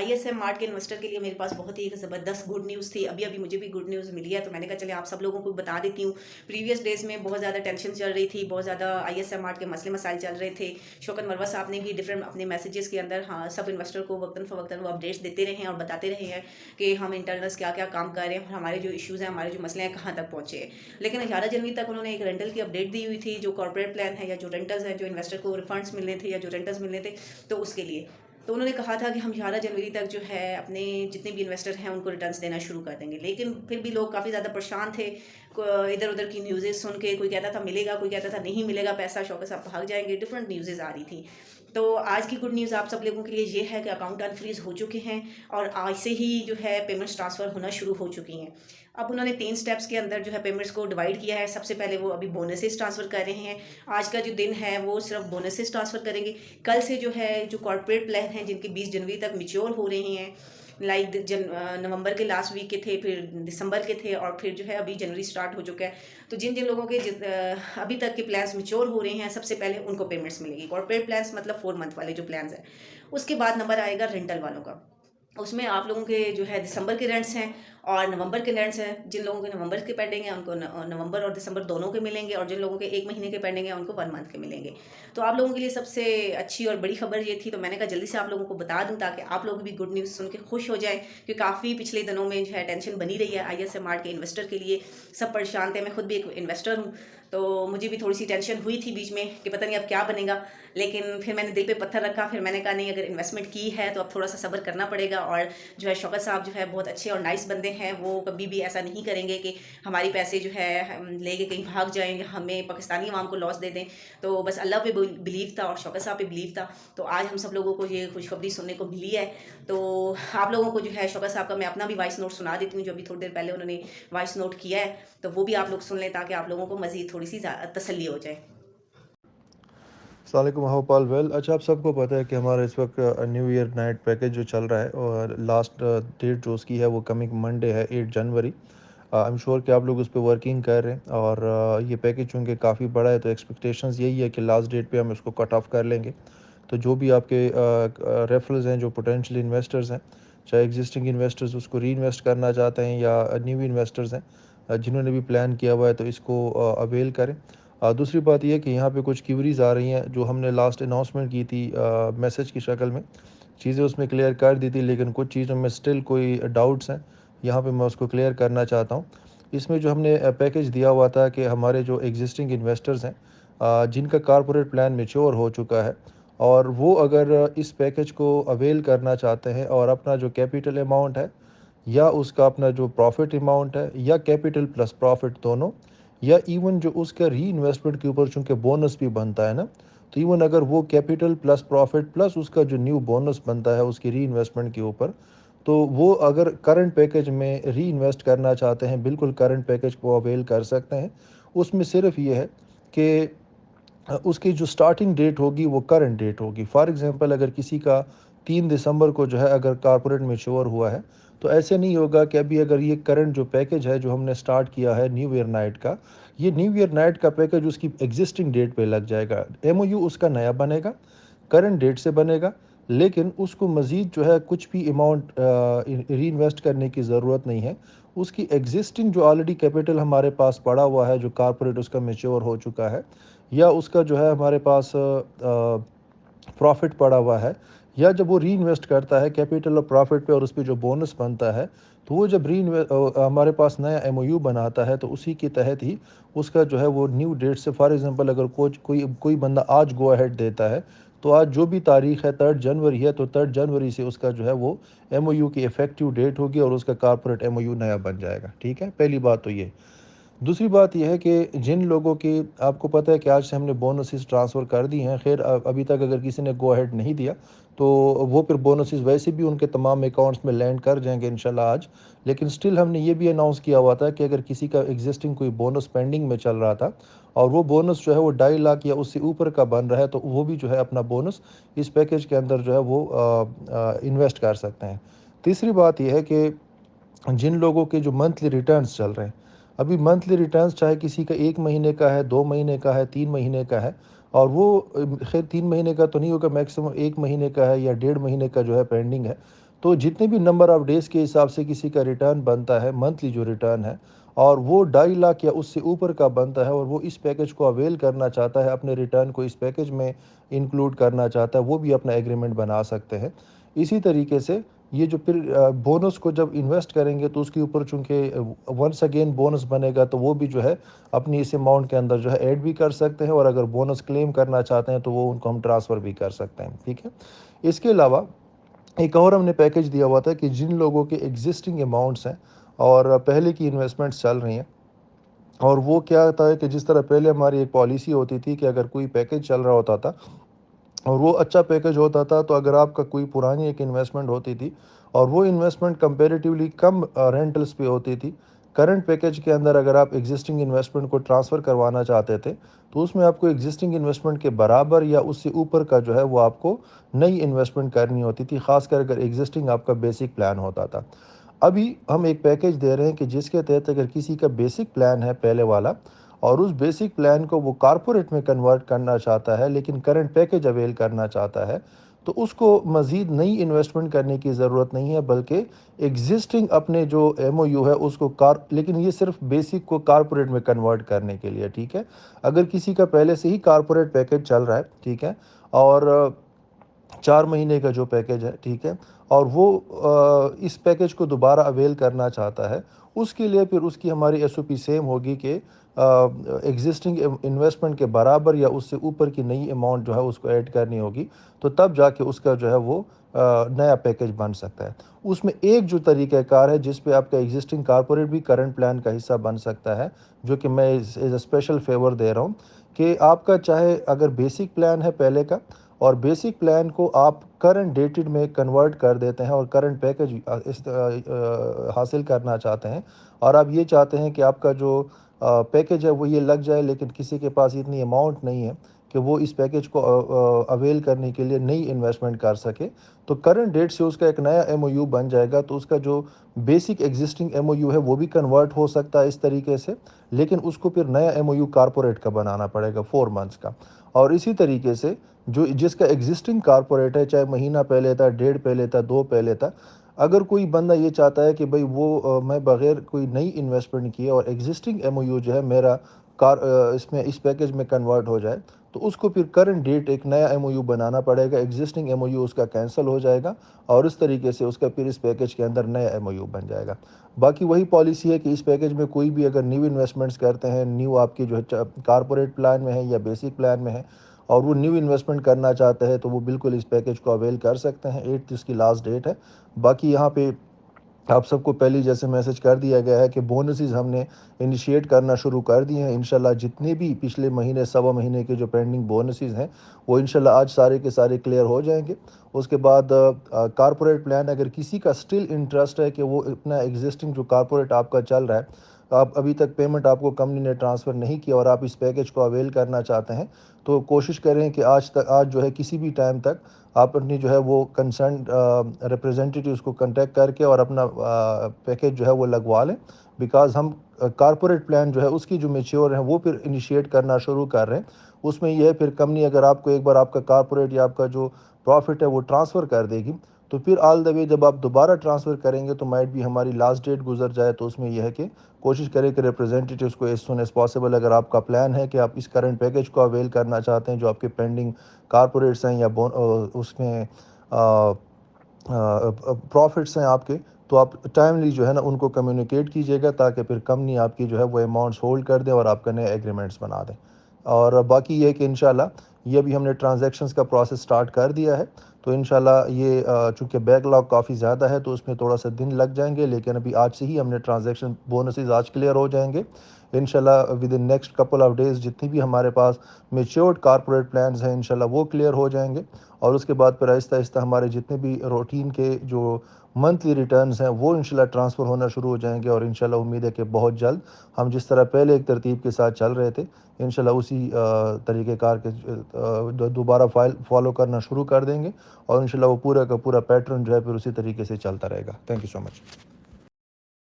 ISM-Mart کے investor کے لیے میرے پاس بہت ہی ایک زبردست گڈ نیوز تھی. ابھی مجھے بھی گڈ نیوز ملی ہے, تو میں نے کہا چلے آپ سب لوگوں کو بتا دیتی ہوں. پریویس ڈیز میں بہت زیادہ ٹینشن چل رہی تھی, بہت زیادہ ISM-Mart کے مسئلے مسائل چل رہے تھے. شوکت مروہ صاحب نے بھی ڈفرینٹ اپنے میسیجز کے اندر سب انویسٹر کو وقتاً فوقتاً وہ اپڈیٹس دیتے رہے ہیں اور بتاتے رہے ہیں کہ ہم انٹرنلس کیا کیا کام کر رہے ہیں اور ہمارے جو ایشوز ہیں, ہمارے جو مسئلے ہیں کہاں تک پہنچے ہیں. لیکن 11 جنوری تک انہوں نے ایک رینٹل کی اپڈیٹ دی ہوئی تھی, جو کارپوریٹ پلان ہے یا جو رینٹلز ہیں, جو انویسٹر کو ریفنڈس ملنے تھے یا جو رینٹلز ملنے تھے, تو اس کے لیے تو انہوں نے کہا تھا کہ ہم 11 جنوری تک جو ہے اپنے جتنے بھی انویسٹر ہیں ان کو ریٹرنس دینا شروع کر دیں گے. لیکن پھر بھی لوگ کافی زیادہ پریشان تھے, ادھر ادھر کی نیوزز سن کے. کوئی کہتا تھا ملے گا, کوئی کہتا تھا نہیں ملے گا پیسہ, شوکت صاحب بھاگ جائیں گے, ڈفرینٹ نیوزز آ رہی تھیں. تو آج کی گڈ نیوز آپ سب لوگوں کے لیے یہ ہے کہ اکاؤنٹ انفریز ہو چکے ہیں اور آج سے ہی جو ہے پیمنٹس ٹرانسفر ہونا شروع ہو چکی ہیں. اب انہوں نے 3 سٹیپس کے اندر جو ہے پیمنٹس کو ڈیوائڈ کیا ہے. سب سے پہلے وہ ابھی بونسز ٹرانسفر کر رہے ہیں. آج کا جو دن ہے وہ صرف بونسز ٹرانسفر کریں گے. کل سے جو ہے جو کارپوریٹ پلان ہیں جن کے 20 جنوری تک میچور ہو رہے ہیں, لائک نومبر کے لاسٹ ویک کے تھے, پھر دسمبر کے تھے, اور پھر جو ہے ابھی جنوری سٹارٹ ہو چکا ہے. تو جن لوگوں کے ابھی تک کے پلانس میچور ہو رہے ہیں, سب سے پہلے ان کو پیمنٹس ملے گی. کارپوریٹ پلانس مطلب 4 منتھ والے جو پلانس ہیں. اس کے بعد نمبر آئے گا رینٹل والوں کا. اس میں آپ لوگوں کے جو ہے دسمبر کے رینٹس ہیں اور نومبر کے رینٹس ہیں. جن لوگوں کے نومبر کے پینڈنگ ہیں ان کو نومبر اور دسمبر دونوں کے ملیں گے, اور جن لوگوں کے 1 مہینے کے پینڈنگ ہیں ان کو 1 منتھ کے ملیں گے. تو آپ لوگوں کے لیے سب سے اچھی اور بڑی خبر یہ تھی, تو میں نے کہا جلدی سے آپ لوگوں کو بتا دوں تاکہ آپ لوگ بھی گڈ نیوز سن کے خوش ہو جائیں, کہ کافی پچھلے دنوں میں جو ہے ٹینشن بنی رہی ہے ISM-Mart کے انویسٹر کے لیے. سب پریشان تھے, میں خود بھی ایک انویسٹر ہوں, تو مجھے بھی تھوڑی سی ٹینشن ہوئی تھی بیچ میں کہ پتہ نہیں اب کیا بنے گا. لیکن پھر میں نے دل پہ پتھر رکھا, پھر میں نے کہا نہیں, اگر انویسٹمنٹ کی ہے تو اب تھوڑا سا صبر کرنا پڑے گا. اور جو ہے شوکت صاحب جو ہے بہت اچھے اور نائس بندے ہیں, وہ کبھی بھی ایسا نہیں کریں گے کہ ہماری پیسے جو ہے لے کے کہیں بھاگ جائیں, ہمیں پاکستانی عوام کو لاس دے دیں. تو بس اللہ پہ بلیو تھا اور شوکت صاحب پہ بلیو تھا. تو آج ہم سب لوگوں کو یہ خوشخبری سننے کو ملی ہے. تو آپ لوگوں کو جو ہے شوکت صاحب کا میں اپنا بھی وائس نوٹ سنا دیتی ہوں, جو ابھی تھوڑی دیر پہلے انہوں نے وائس نوٹ کیا ہے. تو وہ بھی آپ لوگ سن لیں تاکہ آپ لوگوں کو مزید تھوڑی سی تسلی ہو جائے. السلام علیکم ہاؤ ویل. اچھا, آپ سب کو پتہ ہے کہ ہمارا اس وقت نیو ایئر نائٹ پیکیج جو چل رہا ہے, اور لاسٹ ڈیٹ جو اس کی ہے وہ کمنگ منڈے ہے 8 جنوری. آئی ایم شیور کہ آپ لوگ اس پہ ورکنگ کر رہے ہیں, اور یہ پیکیج چونکہ کافی بڑا ہے تو ایکسپیکٹیشنز یہی ہے کہ لاسٹ ڈیٹ پہ ہم اس کو کٹ آف کر لیں گے. تو جو بھی آپ کے ریفرلز ہیں, جو پوٹینشیل انویسٹرز ہیں, چاہے ایگزسٹنگ انویسٹرز اس کو ری انویسٹ کرنا چاہتے ہیں یا نیو انویسٹرز ہیں جنہوں نے بھی پلان کیا ہوا ہے, تو اس کو اویل کریں. دوسری بات یہ ہے کہ یہاں پہ کچھ کیوریز آ رہی ہیں جو ہم نے لاسٹ اناؤنسمنٹ کی تھی میسیج کی شکل میں, چیزیں اس میں کلیئر کر دی تھی, لیکن کچھ چیزوں میں سٹل کوئی ڈاؤٹس ہیں. یہاں پہ میں اس کو کلیئر کرنا چاہتا ہوں. اس میں جو ہم نے پیکیج دیا ہوا تھا کہ ہمارے جو ایگزسٹنگ انویسٹرز ہیں جن کا کارپوریٹ پلان میچور ہو چکا ہے, اور وہ اگر اس پیکیج کو اویل کرنا چاہتے ہیں اور اپنا جو کیپیٹل اماؤنٹ ہے یا اس کا اپنا جو پروفٹ اماؤنٹ ہے یا کیپیٹل پلس پروفٹ دونوں, یا ایون جو اس کا ری انویسٹمنٹ کے اوپر چونکہ بونس بھی بنتا ہے نا, تو ایون اگر وہ کیپیٹل پلس پروفٹ پلس اس کا جو نیو بونس بنتا ہے اس کی ری انویسٹمنٹ کے اوپر, تو وہ اگر کرنٹ پیکیج میں ری انویسٹ کرنا چاہتے ہیں بالکل کرنٹ پیکیج کو اویل کر سکتے ہیں. اس میں صرف یہ ہے کہ اس کی جو سٹارٹنگ ڈیٹ ہوگی وہ کرنٹ ڈیٹ ہوگی. فار ایگزامپل اگر کسی کا 3 دسمبر کو جو ہے اگر کارپوریٹ میچور ہوا ہے, تو ایسے نہیں ہوگا کہ ابھی اگر یہ کرنٹ جو پیکیج ہے جو ہم نے سٹارٹ کیا ہے نیو ایئر نائٹ کا, یہ نیو ایئر نائٹ کا پیکیج اس کی ایگزسٹنگ ڈیٹ پہ لگ جائے گا. ایم او یو اس کا نیا بنے گا, کرنٹ ڈیٹ سے بنے گا, لیکن اس کو مزید جو ہے کچھ بھی اماؤنٹ ری انویسٹ کرنے کی ضرورت نہیں ہے. اس کی ایگزسٹنگ جو آلریڈی کیپیٹل ہمارے پاس پڑا ہوا ہے, جو کارپوریٹ اس کا میچور ہو چکا ہے, یا اس کا جو ہے ہمارے پاس پروفٹ پڑا ہوا ہے, یا جب وہ ری انویسٹ کرتا ہے کیپیٹل اور پروفٹ پہ اور اس پہ جو بونس بنتا ہے, تو وہ جب ہمارے پاس نیا ایم او یو بناتا ہے تو اسی کے تحت ہی اس کا جو ہے وہ نیو ڈیٹ سے, فار ایگزامپل اگر کوئی بندہ آج گو اہیڈ دیتا ہے, تو آج جو بھی تاریخ ہے 3 جنوری ہے, تو 3 جنوری سے اس کا جو ہے وہ ایم او یو کی افیکٹیو ڈیٹ ہوگی اور اس کا کارپوریٹ ایم او یو نیا بن جائے گا. ٹھیک ہے, پہلی بات تو یہ. دوسری بات یہ ہے کہ جن لوگوں کی آپ کو پتہ ہے کہ آج سے ہم نے بونسز ٹرانسفر کر دی ہیں, خیر ابھی تک اگر کسی نے گو اہیڈ نہیں دیا تو وہ پھر بونسز ویسے بھی ان کے تمام اکاؤنٹس میں لینڈ کر جائیں گے انشاءاللہ آج. لیکن سٹل ہم نے یہ بھی اناؤنس کیا ہوا تھا کہ اگر کسی کا ایگزسٹنگ کوئی بونس پینڈنگ میں چل رہا تھا اور وہ بونس جو ہے وہ 2.5 لاکھ یا اس سے اوپر کا بن رہا ہے, تو وہ بھی جو ہے اپنا بونس اس پیکیج کے اندر جو ہے وہ انویسٹ کر سکتے ہیں. تیسری بات یہ ہے کہ جن لوگوں کے جو منتھلی ریٹرنز چل رہے ہیں, ابھی منتھلی ریٹرنز چاہے کسی کا 1 مہینے کا ہے, 2 مہینے کا ہے, 3 مہینے کا ہے, اور وہ خیر 3 مہینے کا تو نہیں ہوگا, میکسیمم 1 مہینے کا ہے یا 1.5 مہینے کا جو ہے پینڈنگ ہے, تو جتنے بھی نمبر آف ڈیز کے حساب سے کسی کا ریٹرن بنتا ہے، منتھلی جو ریٹرن ہے، اور وہ 2.5 لاکھ یا اس سے اوپر کا بنتا ہے اور وہ اس پیکج کو اویل کرنا چاہتا ہے، اپنے ریٹرن کو اس پیکج میں انکلوڈ کرنا چاہتا ہے، وہ بھی اپنا ایگریمنٹ بنا سکتے ہیں۔ اسی طریقے سے یہ جو پھر بونس کو جب انویسٹ کریں گے تو اس کے اوپر چونکہ ونس اگین بونس بنے گا تو وہ بھی جو ہے اپنی اس اماؤنٹ کے اندر جو ہے ایڈ بھی کر سکتے ہیں، اور اگر بونس کلیم کرنا چاہتے ہیں تو وہ ان کو ہم ٹرانسفر بھی کر سکتے ہیں، ٹھیک ہے۔ اس کے علاوہ ایک اور ہم نے پیکج دیا ہوا تھا کہ جن لوگوں کے ایگزسٹنگ اماؤنٹس ہیں اور پہلے کی انویسٹمنٹس چل رہی ہیں، اور وہ کیا ہوتا ہے کہ جس طرح پہلے ہماری ایک پالیسی ہوتی تھی کہ اگر کوئی پیکج چل رہا ہوتا تھا اور وہ اچھا پیکج ہوتا تھا، تو اگر آپ کا کوئی پرانی ایک انویسٹمنٹ ہوتی تھی اور وہ انویسٹمنٹ کمپیریٹیولی کم رینٹلز پہ ہوتی تھی، کرنٹ پیکج کے اندر اگر آپ ایگزسٹنگ انویسٹمنٹ کو ٹرانسفر کروانا چاہتے تھے تو اس میں آپ کو ایگزسٹنگ انویسٹمنٹ کے برابر یا اس سے اوپر کا جو ہے وہ آپ کو نئی انویسٹمنٹ کرنی ہوتی تھی، خاص کر اگر ایگزسٹنگ آپ کا بیسک پلان ہوتا تھا۔ ابھی ہم ایک پیکج دے رہے ہیں کہ جس کے تحت اگر کسی کا بیسک پلان ہے پہلے والا اور اس بیسک پلان کو وہ کارپوریٹ میں کنورٹ کرنا چاہتا ہے لیکن کرنٹ پیکج اویل کرنا چاہتا ہے، تو اس کو مزید نئی انویسٹمنٹ کرنے کی ضرورت نہیں ہے، بلکہ ایگزسٹنگ اپنے جو ایم او یو ہے اس کو لیکن یہ صرف بیسک کو کارپوریٹ میں کنورٹ کرنے کے لیے، ٹھیک ہے۔ اگر کسی کا پہلے سے ہی کارپوریٹ پیکج چل رہا ہے، ٹھیک ہے، اور 4 مہینے کا جو پیکج ہے، ٹھیک ہے، اور وہ اس پیکج کو دوبارہ اویل کرنا چاہتا ہے، اس کے لیے پھر اس کی ہماری ایس او پی سیم ہوگی کہ ایگزسٹنگ انویسٹمنٹ کے برابر یا اس سے اوپر کی نئی اماؤنٹ جو ہے اس کو ایڈ کرنی ہوگی، تو تب جا کے اس کا جو ہے وہ نیا پیکج بن سکتا ہے۔ اس میں ایک جو طریقہ کار ہے جس پہ آپ کا ایگزسٹنگ کارپوریٹ بھی کرنٹ پلان کا حصہ بن سکتا ہے، جو کہ میں ایز اے اسپیشل فیور دے رہا ہوں، کہ آپ کا چاہے اگر بیسک پلان ہے پہلے کا اور بیسک پلان کو آپ کرنٹ ڈیٹڈ میں کنورٹ کر دیتے ہیں اور کرنٹ پیکج حاصل کرنا چاہتے ہیں، اور آپ یہ چاہتے ہیں کہ آپ کا جو پیکج ہے وہ یہ لگ جائے لیکن کسی کے پاس اتنی اماؤنٹ نہیں ہے کہ وہ اس پیکج کو اویل کرنے کے لیے نئی انویسٹمنٹ کر سکے، تو کرنٹ ڈیٹ سے اس کا ایک نیا ایم او یو بن جائے گا، تو اس کا جو basic existing M O U ہے وہ بھی کنورٹ ہو سکتا ہے اس طریقے سے، لیکن اس کو پھر نیا ایم او یو کارپوریٹ کا بنانا پڑے گا 4 منتھس کا۔ اور اسی طریقے سے جس کا ایگزسٹنگ کارپوریٹ ہے، چاہے مہینہ پہلے تھا، 1.5 پہلے تھا، 2 پہلے تھا، اگر کوئی بندہ یہ چاہتا ہے کہ بھئی وہ میں بغیر کوئی نئی انویسٹمنٹ کیے اور ایگزسٹنگ ایم او یو جو ہے میرا اس پیکج میں کنورٹ ہو جائے، تو اس کو پھر کرنٹ ڈیٹ ایک نیا ایم او یو بنانا پڑے گا، ایگزسٹنگ ایم او یو اس کا کینسل ہو جائے گا اور اس طریقے سے اس کا پھر اس پیکج کے اندر نیا ایم او یو بن جائے گا۔ باقی وہی پالیسی ہے کہ اس پیکج میں کوئی بھی اگر نیو انویسٹمنٹس کرتے ہیں، نیو آپ کی جو ہے کارپوریٹ پلان میں ہے یا بیسک پلان میں ہے، اور وہ نیو انویسٹمنٹ کرنا چاہتے ہیں تو وہ بالکل اس پیکج کو اویل کر سکتے ہیں، 8 اس کی لاسٹ ڈیٹ ہے۔ باقی یہاں پہ آپ سب کو پہلی جیسے میسج کر دیا گیا ہے کہ بونسز ہم نے انیشیٹ کرنا شروع کر دیے ہیں، انشاءاللہ جتنے بھی پچھلے مہینے 1.25 مہینے کے جو پینڈنگ بونسز ہیں وہ انشاءاللہ آج سارے کے سارے کلیئر ہو جائیں گے۔ اس کے بعد کارپوریٹ پلان اگر کسی کا سٹل انٹرسٹ ہے کہ وہ اپنا ایگزسٹنگ جو کارپوریٹ آپ کا چل رہا ہے، آپ ابھی تک پیمنٹ آپ کو کمپنی نے ٹرانسفر نہیں کیا اور آپ اس پیکج کو اویل کرنا چاہتے ہیں، تو کوشش کریں کہ آج جو ہے کسی بھی ٹائم تک آپ اپنی جو ہے وہ کنسرن ریپریزنٹیٹیوز کو کنٹیکٹ کر کے اور اپنا پیکج جو ہے وہ لگوا لیں، بیکاز ہم کارپوریٹ پلان جو ہے اس کی جو میچیور ہیں وہ پھر انیشیٹ کرنا شروع کر رہے ہیں۔ اس میں یہ ہے پھر کمپنی اگر آپ کو ایک بار آپ کا کارپوریٹ یا آپ کا جو پروفٹ ہے وہ ٹرانسفر کر دے گی، تو پھر آل دا وے جب آپ دوبارہ ٹرانسفر کریں گے تو مائٹ بھی ہماری لاسٹ ڈیٹ گزر جائے، تو اس میں یہ ہے کہ کوشش کریں کہ ریپریزنٹیٹیوز کو ایز سون ایز پاسبل اگر آپ کا پلان ہے کہ آپ اس کرنٹ پیکج کو اویل کرنا چاہتے ہیں جو آپ کے پینڈنگ کارپوریٹس ہیں یا اس میں پروفٹس ہیں آپ کے، تو آپ ٹائملی جو ہے نا ان کو کمیونیکیٹ کیجیے گا تاکہ پھر کمپنی آپ کی جو ہے وہ اماؤنٹس ہولڈ کر دے اور آپ کا نئے ایگریمنٹس بنا دیں۔ اور باقی یہ ہے کہ انشاءاللہ یہ بھی ہم نے ٹرانزیکشنز کا پروسیس سٹارٹ کر دیا ہے، تو انشاءاللہ یہ چونکہ بیک لاگ کافی زیادہ ہے تو اس میں تھوڑا سا دن لگ جائیں گے، لیکن ابھی آج سے ہی ہم نے ٹرانزیکشن بونسز آج کلیئر ہو جائیں گے انشاءاللہ۔ Within next couple of days جتنی بھی ہمارے پاس میچیورڈ کارپوریٹ پلانز ہیں انشاءاللہ وہ کلیئر ہو جائیں گے، اور اس کے بعد پھر آہستہ آہستہ ہمارے جتنے بھی روٹین کے جو منتھلی ریٹرنز ہیں وہ انشاءاللہ ٹرانسفر ہونا شروع ہو جائیں گے، اور انشاءاللہ امید ہے کہ بہت جلد ہم جس طرح پہلے ایک ترتیب کے ساتھ چل رہے تھے انشاءاللہ اسی طریقہ کار کے دوبارہ فالو کرنا شروع کر دیں گے، اور انشاءاللہ وہ پورا کا پورا پیٹرن جو ہے پھر اسی طریقے سے چلتا رہے گا۔ Thank you so much.